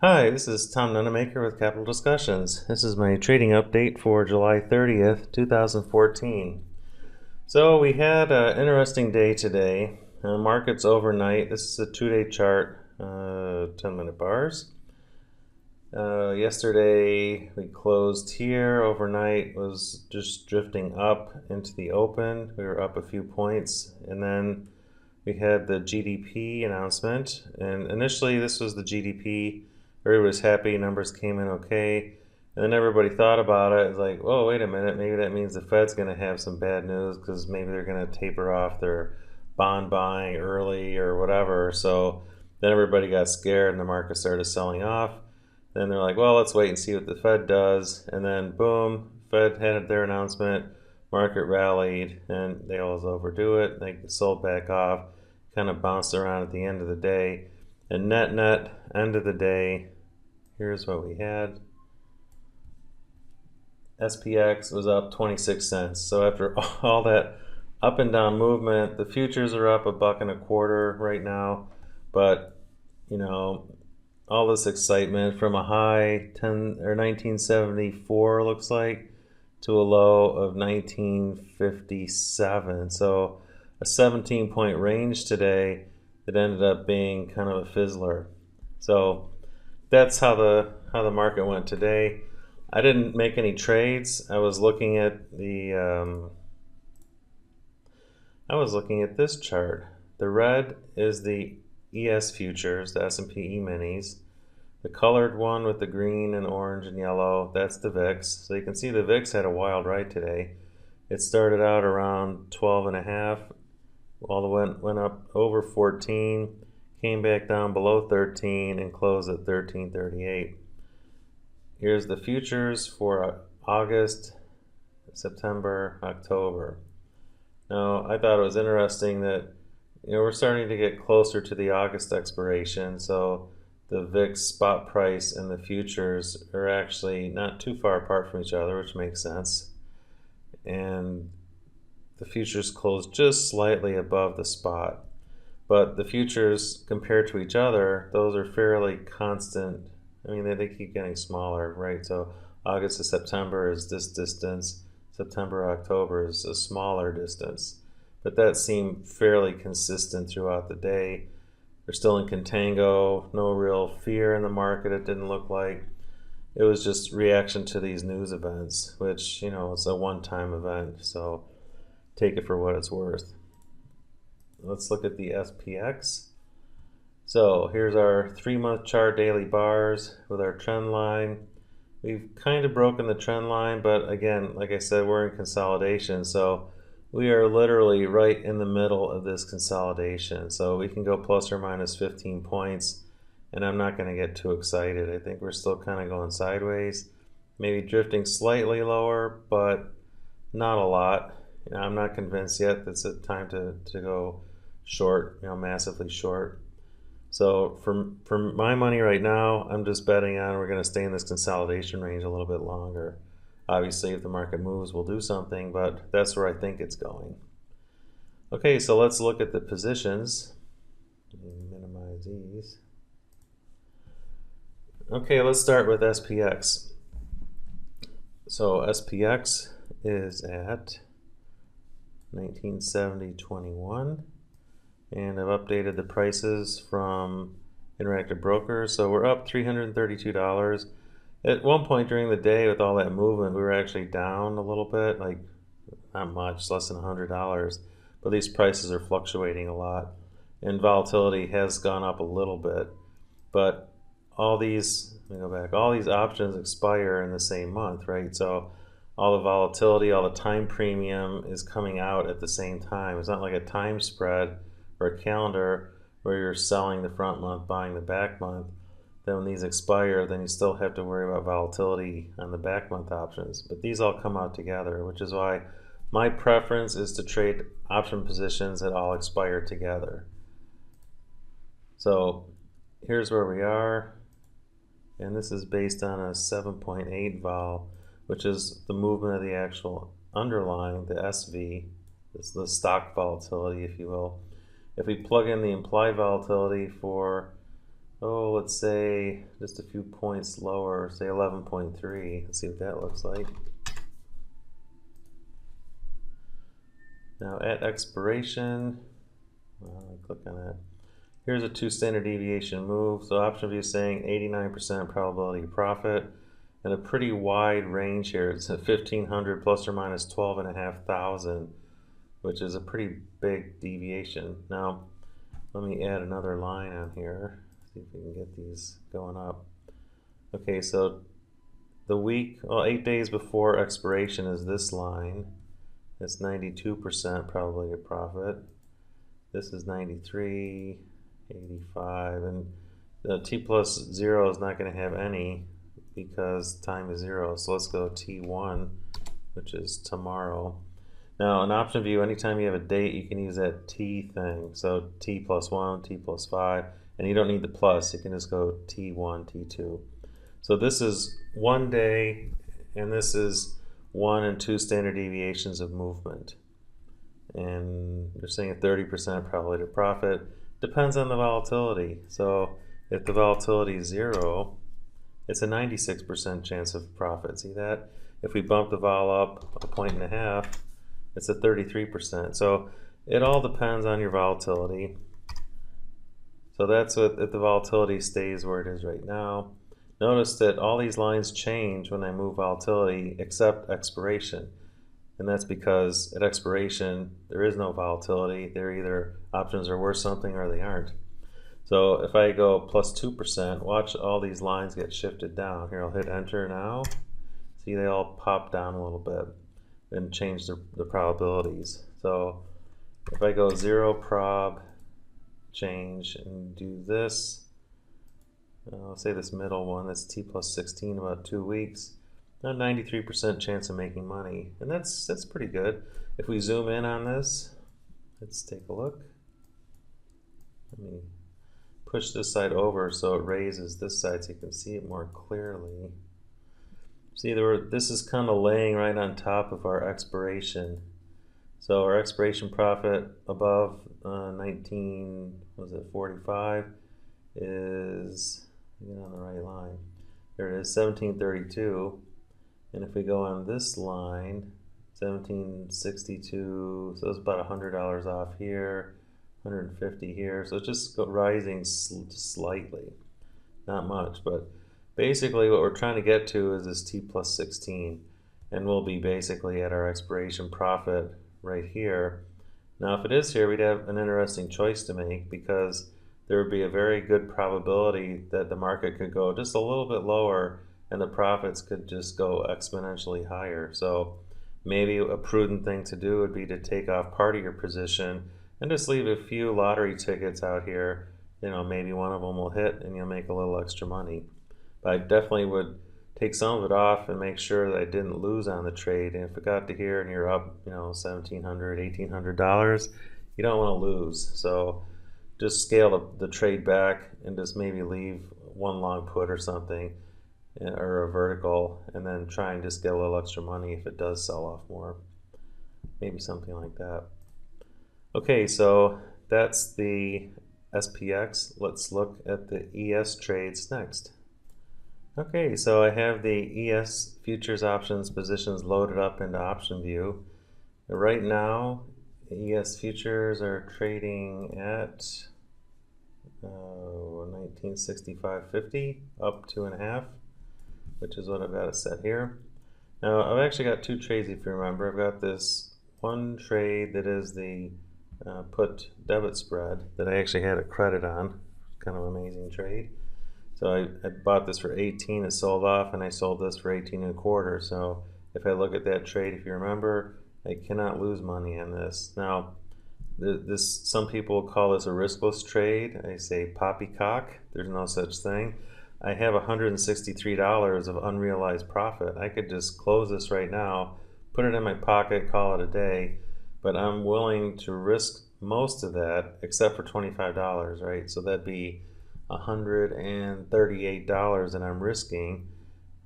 Hi, this is Tom Nunamaker with Capital Discussions. This is my trading update for July 30th, 2014. So we had an interesting day today. Markets overnight. This is a 2-day chart, 10-minute bars. Yesterday we closed here. Overnight was just drifting up into the open. We were up a few points, and then we had the GDP announcement. And initially this was the GDP. Everybody was happy, numbers came in okay, and then everybody thought about it. It's like, oh, wait a minute, maybe that means the Fed's going to have some bad news because maybe they're going to taper off their bond buying early or whatever. So then everybody got scared and the market started selling off. Then they're like, well, let's wait and see what the Fed does. And then boom, Fed had their announcement, market rallied, and they always overdo it. They sold back off, kind of bounced around at the end of the day. And net, end of the day, here's what we had. SPX was up 26 cents. So after all that up and down movement, the futures are up $1.25 right now. But, you know, all this excitement from a high 1974 looks like to a low of 1957. So a 17-point range today that ended up being kind of a fizzler. So that's how the market went today. I didn't make any trades. I was looking at this chart. The red is the ES futures, the S&P E-minis. The colored one with the green and orange and yellow, that's the VIX. So you can see the VIX had a wild ride today. It started out around 12.5. All the went up over 14, came back down below 13, and closed at 13.38. Here's the futures for August, September, October. Now, I thought it was interesting that we're starting to get closer to the August expiration, so the VIX spot price and the futures are actually not too far apart from each other, which makes sense. And the futures closed just slightly above the spot, but the futures compared to each other, those are fairly constant. I mean, they keep getting smaller, right? So August to September is this distance, September, October is a smaller distance, but that seemed fairly consistent throughout the day. We're still in contango, no real fear in the market, it didn't look like. It was just reaction to these news events, which, it's a one-time event, so take it for what it's worth. Let's look at the SPX. So here's our 3-month chart, daily bars with our trend line. We've kind of broken the trend line, but again, like I said, we're in consolidation. So we are literally right in the middle of this consolidation. So we can go plus or minus 15 points, and I'm not going to get too excited. I think we're still kind of going sideways, maybe drifting slightly lower, but not a lot. I'm not convinced yet that's a time to go short, massively short. So for my money right now, I'm just betting on we're going to stay in this consolidation range a little bit longer. Obviously, if the market moves, we'll do something, but that's where I think it's going. Okay, so let's look at the positions. Minimize these. Okay, let's start with SPX. So SPX is at 1970.21, and I've updated the prices from Interactive Brokers, so we're up $332. At one point during the day, with all that movement, we were actually down a little bit, like not much, less than $100, but these prices are fluctuating a lot, and volatility has gone up a little bit. But all these, let me go back, all these options expire in the same month, right? So all the volatility, all the time premium is coming out at the same time. It's not like a time spread or a calendar where you're selling the front month, buying the back month. Then when these expire, then you still have to worry about volatility on the back month options. But these all come out together, which is why my preference is to trade option positions that all expire together. So here's where we are, and this is based on a 7.8 vol, which is the movement of the actual underlying, the SV, it's the stock volatility, if you will. If we plug in the implied volatility for oh, let's say just a few points lower, say 11.3. Let's see what that looks like. Now at expiration, click on that. Here's a 2 standard deviation move. So option view is saying 89% probability of profit, and a pretty wide range here. It's at 1500 plus or minus 12,500, which is a pretty big deviation. Now let me add another line on here. See if we can get these going up. Okay, so the week, well, 8 days before expiration is this line. It's 92% probability of profit. This is 93, 85, and the t plus 0 is not going to have any because time is 0. So let's go T1, which is tomorrow. Now in option view, anytime you have a date, you can use that T thing. So T plus 1, T plus 5, and you don't need the plus. You can just go T1, T2. So this is 1 day, and this is 1 and 2 standard deviations of movement. And they're saying a 30% probability of profit. Depends on the volatility. So if the volatility is 0, it's a 96% chance of profit. See that? If we bump the vol up 1.5 points, it's a 33%. So it all depends on your volatility. So that's what, if the volatility stays where it is right now. Notice that all these lines change when I move volatility except expiration. And that's because at expiration, there is no volatility. They're either options are worth something or they aren't. So if I go plus 2%, watch all these lines get shifted down. Here, I'll hit enter now. See, they all pop down a little bit and change the probabilities. So if I go 0 prob, change, and do this, I'll say this middle one, that's T plus 16, about 2 weeks. Now 93% chance of making money, and that's pretty good. If we zoom in on this, let's take a look. Let me push this side over so it raises this side so you can see it more clearly. See, this is kind of laying right on top of our expiration. So our expiration profit above 45 is, get on the right line. There it is, 1732. And if we go on this line, 1762, so it's about $100 off here, 150 here. So it's just rising slightly, not much, but basically what we're trying to get to is this T plus 16, and we'll be basically at our expiration profit right here. Now if it is here, we'd have an interesting choice to make, because there would be a very good probability that the market could go just a little bit lower and the profits could just go exponentially higher. So maybe a prudent thing to do would be to take off part of your position and just leave a few lottery tickets out here. You know, maybe one of them will hit and you'll make a little extra money. But I definitely would take some of it off and make sure that I didn't lose on the trade. And if it got to here and you're up, you know, $1,700, $1,800, you don't want to lose. So just scale the trade back and just maybe leave one long put or something, or a vertical, and then try and just get a little extra money if it does sell off more. Maybe something like that. Okay, so that's the SPX. Let's look at the ES trades next. Okay, so I have the ES futures options positions loaded up into option view. Right now, ES futures are trading at 1965.50, up 2.5, which is what I've got it set here. Now I've actually got 2 trades, if you remember. I've got this one trade that is the put debit spread that I actually had a credit on. Kind of amazing trade. So I bought this for 18, it sold off, and I sold this for 18.25. So if I look at that trade, if you remember, I cannot lose money on this. Now, some people call this a riskless trade. I say poppycock. There's no such thing. I have $163 of unrealized profit. I could just close this right now, put it in my pocket, call it a day, but I'm willing to risk most of that except for $25, right? So that'd be $138 that I'm risking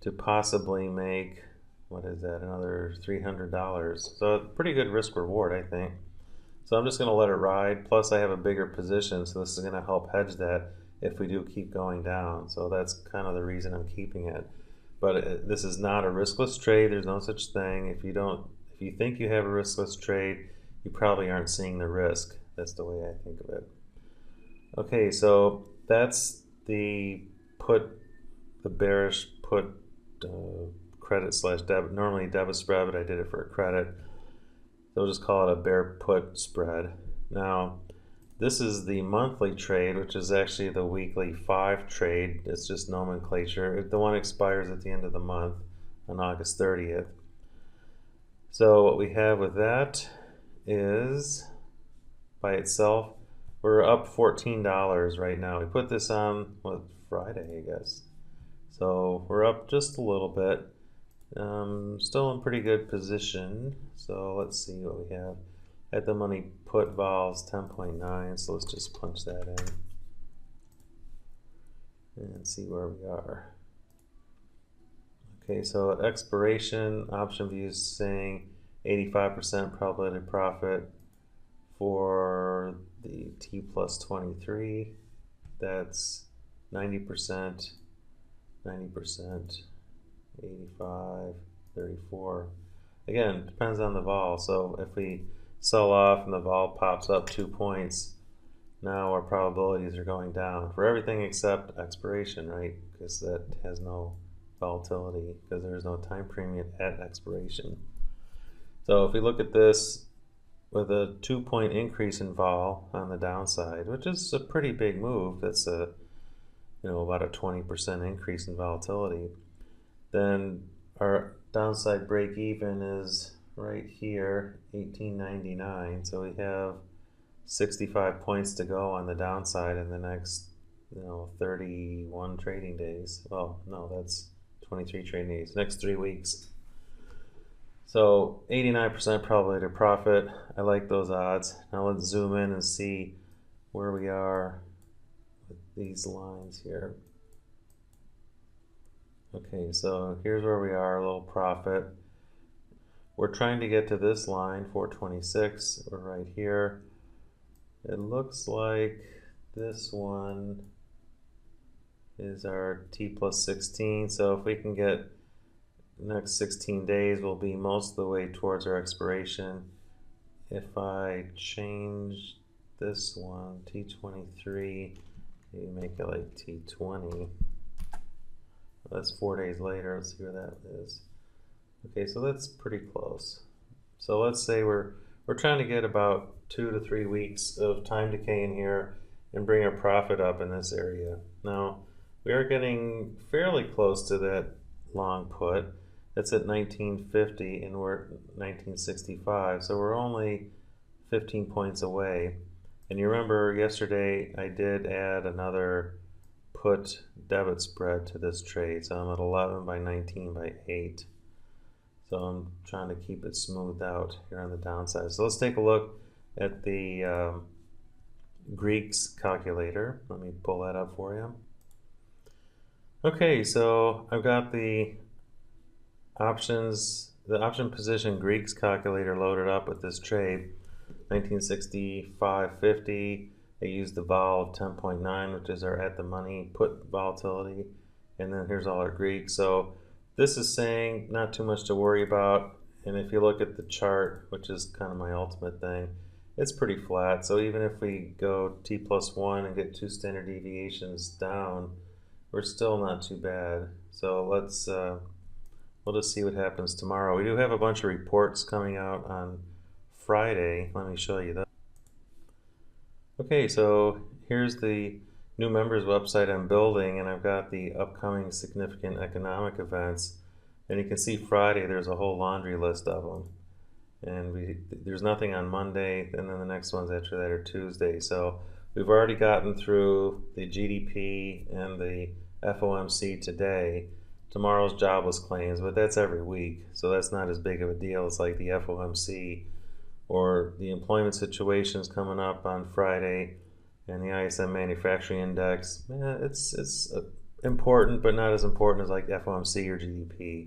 to possibly make, what is that, another $300. So a pretty good risk reward, I think. So I'm just going to let it ride. Plus I have a bigger position, so this is going to help hedge that if we do keep going down. So that's kind of the reason I'm keeping it. But this is not a riskless trade. There's no such thing. If you think you have a riskless trade, you probably aren't seeing the risk. That's the way I think of it. Okay, so that's the bearish put credit slash debit. Normally debit spread, but I did it for a credit. So we'll just call it a bear put spread. Now, this is the monthly trade, which is actually the weekly 5 trade. It's just nomenclature. The one expires at the end of the month on August 30th. So what we have with that is, by itself, we're up $14 right now. We put this on Friday, I guess. So we're up just a little bit. Still in pretty good position. So let's see what we have. At the money put vols 10.9, so let's just punch that in and see where we are. Okay, so at expiration, option view is saying 85% probability of profit for the T plus 23. That's 90%, 90%, 85, 34. Again, depends on the vol. So if we sell off and the vol pops up 2 points, now our probabilities are going down for everything except expiration, right? Because that has no volatility because there's no time premium at expiration. So if we look at this with a 2-point increase in vol on the downside, which is a pretty big move, that's about a 20% increase in volatility, then our downside break even is right here, 1899. So we have 65 points to go on the downside in the next 31 trading days. Well, no, that's 23 trading days, next 3 weeks. So 89% probability to profit. I like those odds. Now let's zoom in and see where we are with these lines here. Okay, so here's where we are, a little profit. We're trying to get to this line, 426. We're right here. It looks like this one is our T plus 16. So if we can get the next 16 days, we'll be most of the way towards our expiration. If I change this one, T23, maybe make it like T20. That's 4 days later. Let's see where that is. Okay, so that's pretty close. So let's say we're trying to get about 2 to 3 weeks of time decay in here and bring our profit up in this area. Now, we are getting fairly close to that long put. It's at 1950 and we're at 1965, so we're only 15 points away. And you remember yesterday I did add another put debit spread to this trade, so I'm at 11 by 19 by 8. So I'm trying to keep it smoothed out here on the downside. So let's take a look at the Greeks calculator. Let me pull that up for you. Okay, so I've got the option position Greeks calculator loaded up with this trade. 1965.50. I used the vol of 10.9, which is our at the money put volatility, and then here's all our Greeks. So this is saying not too much to worry about, and if you look at the chart, which is kind of my ultimate thing, it's pretty flat. So even if we go T plus 1 and get 2 standard deviations down, we're still not too bad. So let's we'll just see what happens tomorrow. We do have a bunch of reports coming out on Friday. Let me show you that. Okay, so here's the new members website I'm building, and I've got the upcoming significant economic events, and you can see Friday there's a whole laundry list of them, and there's nothing on Monday, and then the next ones after that are Tuesday. So we've already gotten through the GDP and the FOMC today. Tomorrow's jobless claims, but that's every week, so that's not as big of a deal. It's like the FOMC or the employment situation's coming up on Friday, and the ISM manufacturing index. It's important, but not as important as like FOMC or GDP.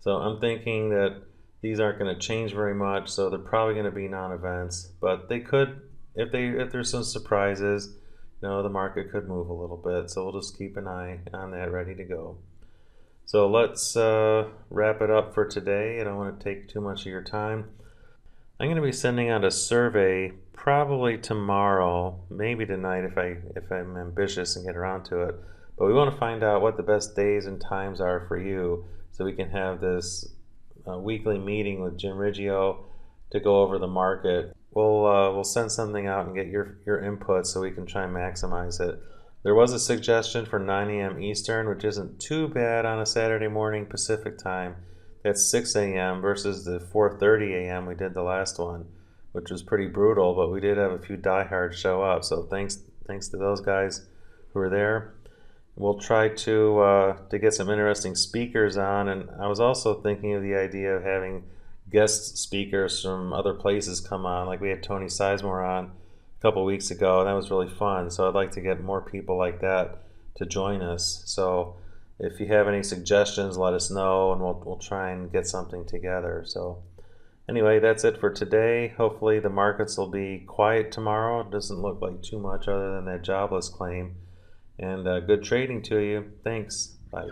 So I'm thinking that these aren't going to change very much, so they're probably going to be non-events, but they could, if there's some surprises, know the market could move a little bit, so we'll just keep an eye on that, ready to go. So let's wrap it up for today. I don't want to take too much of your time. I'm going to be sending out a survey probably tomorrow, maybe tonight if I'm ambitious and get around to it. But we want to find out what the best days and times are for you, so we can have this weekly meeting with Jim Riggio to go over the market. We'll send something out and get your input so we can try and maximize it. There was a suggestion for 9 a.m. Eastern, which isn't too bad on a Saturday morning Pacific time. That's 6 a.m. versus the 4:30 a.m. we did the last one, which was pretty brutal, but we did have a few diehards show up. So thanks to those guys who were there. We'll try to get some interesting speakers on, and I was also thinking of the idea of having guest speakers from other places come on. Like we had Tony Sizemore on a couple weeks ago, and that was really fun. So I'd like to get more people like that to join us. So if you have any suggestions, let us know, and we'll try and get something together. So anyway, that's it for today. Hopefully the markets will be quiet tomorrow. It doesn't look like too much other than that jobless claim. And good trading to you. Thanks. Bye.